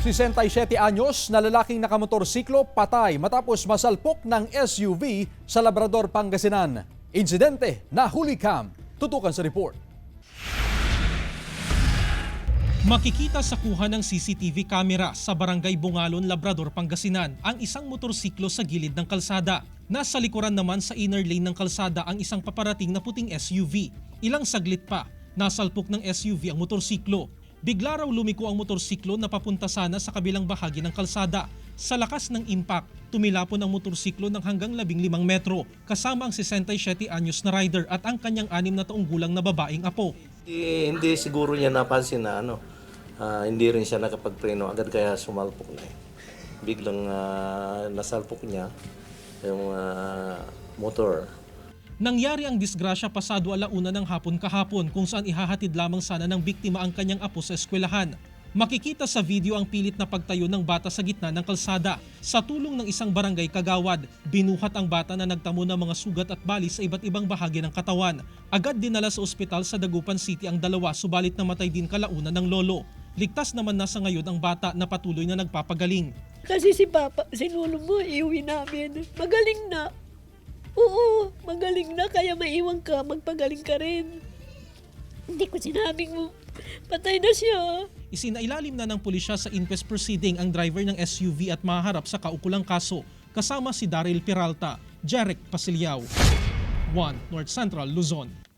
67 anyos na lalaking nakamotorsiklo patay matapos masalpok ng SUV sa Labrador, Pangasinan. Insidente na hulikam. Tutukan sa report. Makikita sa kuha ng CCTV camera sa Barangay Bungalon, Labrador, Pangasinan ang isang motorsiklo sa gilid ng kalsada. Nasa likuran naman sa inner lane ng kalsada ang isang paparating na puting SUV. Ilang saglit pa, nasalpok ng SUV ang motorsiklo. Bigla raw lumiko ang motorsiklo na papunta sana sa kabilang bahagi ng kalsada. Sa lakas ng impact, tumilapon ang motorsiklo ng hanggang 15 metro kasama ang 67 anyos na rider at ang kanyang 6 na taong gulang na babaeng apo. Hindi siguro niya napansin na hindi rin siya nakapagpreno agad kaya sumalpok na. Biglang nasalpok niya yung motor. Nangyari ang disgrasya pasado 1:00 ng hapon kahapon kung saan ihahatid lamang sana ng biktima ang kanyang apo sa eskwelahan. Makikita sa video ang pilit na pagtayo ng bata sa gitna ng kalsada. Sa tulong ng isang barangay kagawad, binuhat ang bata na nagtamo ng mga sugat at bali sa iba't ibang bahagi ng katawan. Agad dinala sa ospital sa Dagupan City ang dalawa subalit namatay din kalaunan ng lolo. Ligtas naman na sa ngayon ang bata na patuloy na nagpapagaling. Kasi si Papa, si Lolo mo, iuwi namin. Magaling na. Oo, magaling na. Kaya maiwan ka, magpagaling ka rin. Hindi ko sinabing mo, patay na siya. Isinailalim na ng pulisya sa inquest proceeding ang driver ng SUV at maharap sa kaukulang kaso. Kasama si Daryl Peralta, Jeric Pasiliao. 1 North Central, Luzon.